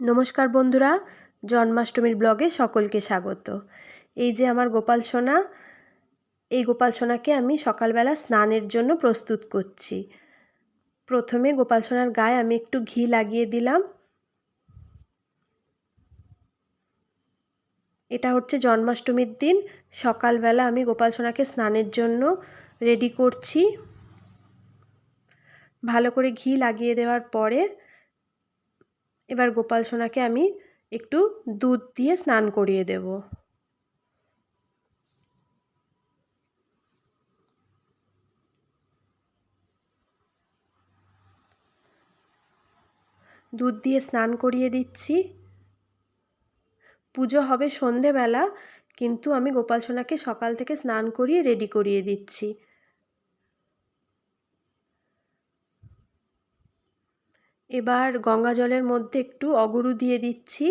নমস্কার বন্ধুরা, জন্মাষ্টমীর ব্লগে সকলকে স্বাগত। এই যে আমার গোপাল সোনা, এই গোপাল সোনাকে আমি সকালবেলা স্নানের জন্য প্রস্তুত করছি। প্রথমে গোপাল সোনার গায়ে আমি একটু ঘি লাগিয়ে দিলাম। এটা হচ্ছে জন্মাষ্টমীর দিন সকালবেলা আমি গোপাল সোনাকে স্নানের জন্য রেডি করছি। ভালো করে ঘি লাগিয়ে দেওয়ার পরে এবার গোপাল সোনাকে আমি একটু দুধ দিয়ে স্নান করিয়ে দেব। দুধ দিয়ে স্নান করিয়ে দিচ্ছি। পুজো হবে সন্ধেবেলা, কিন্তু আমি গোপাল সোনাকে সকাল থেকে স্নান করিয়ে রেডি করিয়ে দিচ্ছি। এবার গঙ্গা জলের মধ্যে একটু অগুরু দিয়ে দিচ্ছি।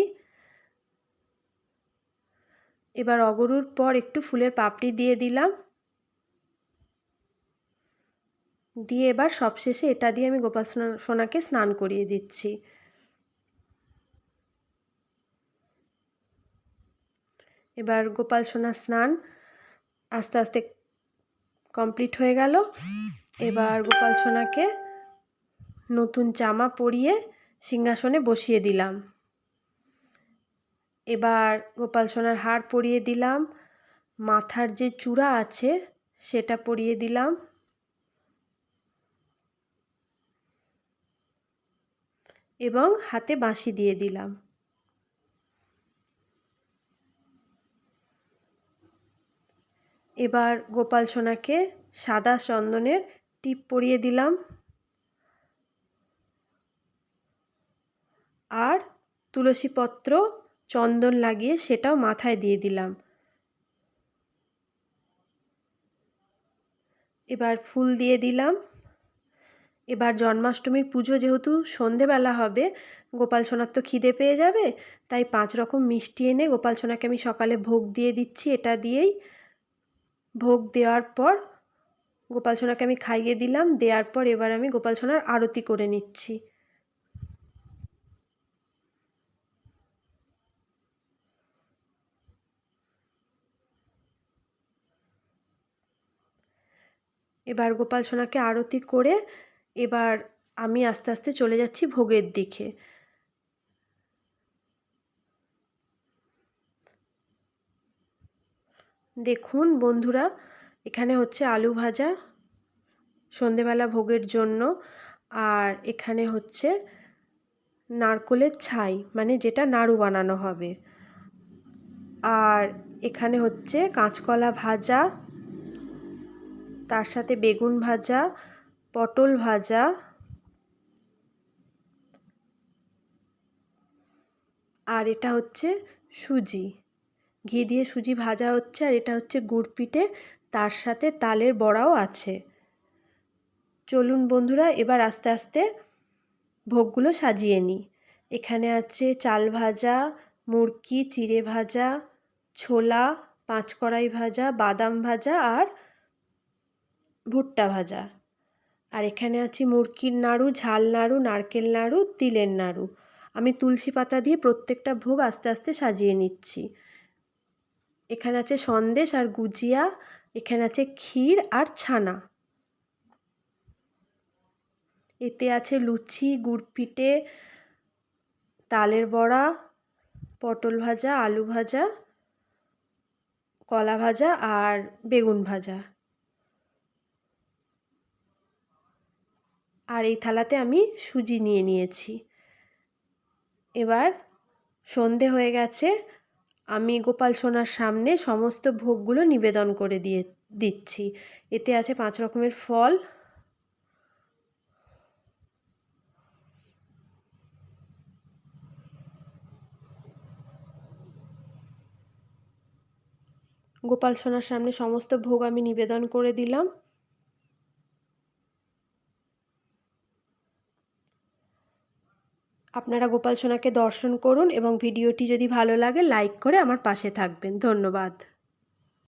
এবার অগুরুর পর একটু ফুলের পাপড়ি দিয়ে দিলাম। দিয়ে এবার সবশেষে এটা দিয়ে আমি গোপাল সোনাকে স্নান করিয়ে দিচ্ছি। এবার গোপাল সোনার স্নান আস্তে আস্তে কমপ্লিট হয়ে গেল। এবার গোপাল সোনাকে নতুন জামা পরিয়ে সিংহাসনে বসিয়ে দিলাম। এবার গোপাল সোনার হার পরিয়ে দিলাম, মাথার যে চূড়া আছে সেটা পরিয়ে দিলাম, এবং হাতে বাঁশি দিয়ে দিলাম। এবার গোপাল সোনাকে সাদা চন্দনের টিপ পরিয়ে দিলাম আর তুলসী পত্র চন্দন লাগিয়ে সেটাও মাথায় দিয়ে দিলাম। এবার ফুল দিয়ে দিলাম। এবার জন্মাষ্টমীর পুজো যেহেতু সন্ধেবেলা হবে, গোপাল সোনার তো খিদে পেয়ে যাবে, তাই 5 রকম মিষ্টি এনে গোপাল সোনাকে আমি সকালে ভোগ দিয়ে দিচ্ছি। এটা দিয়েই ভোগ দেওয়ার পর গোপাল সোনাকে আমি খাইয়ে দিলাম। দেওয়ার পর এবার আমি গোপাল সোনার আরতি করে নিচ্ছি। এবার গোপাল সোনাকে আরতি করে এবার আমি আস্তে আস্তে চলে যাচ্ছি ভোগের দিকে। দেখুন বন্ধুরা, এখানে হচ্ছে আলু ভাজা সন্ধেবেলা ভোগের জন্য, আর এখানে হচ্ছে নারকোলের ছাই, মানে যেটা নাড়ু বানানো হবে, আর এখানে হচ্ছে কাঁচকলা ভাজা, তার সাথে বেগুন ভাজা, পটল ভাজা, আর এটা হচ্ছে সুজি, ঘি দিয়ে সুজি ভাজা হচ্ছে, আর এটা হচ্ছে গুড় পিঠে, তার সাথে তালের বড়াও আছে। চলুন বন্ধুরা, এবার আস্তে আস্তে ভোগগুলো সাজিয়ে নিই। এখানে আছে চাল ভাজা, মুরকি, চিড়ে ভাজা, ছোলা, 5 কড়াই ভাজা, বাদাম ভাজা আর ভুট্টা ভাজা। আর এখানে আছে মুরকির নাড়ু, ঝাল নাড়ু, নারকেল নাড়ু, তিলের নাড়ু। আমি তুলসী পাতা দিয়ে প্রত্যেকটা ভোগ আস্তে আস্তে সাজিয়ে নিচ্ছি। এখানে আছে সন্দেশ আর গুজিয়া, এখানে আছে ক্ষীর আর ছানা, এতে আছে লুচি, গুড় পিঠে, তালের বড়া, পটল ভাজা, আলু ভাজা, কলা ভাজা আর বেগুন ভাজা। আর এই থালাতে আমি সুজি নিয়ে নিয়েছি। এবার সন্ধে হয়ে গেছে, আমি গোপাল সোনার সামনে সমস্ত ভোগগুলো নিবেদন করে দিচ্ছি। এতে আছে 5 রকমের ফল, গোপাল সোনার সামনে সমস্ত ভোগ আমি নিবেদন করে দিলাম। আপনারা গোপাল সোনাকে দর্শন করুন এবং ভিডিওটি যদি ভালো লাগে লাইক করে আমার পাশে থাকবেন। ধন্যবাদ।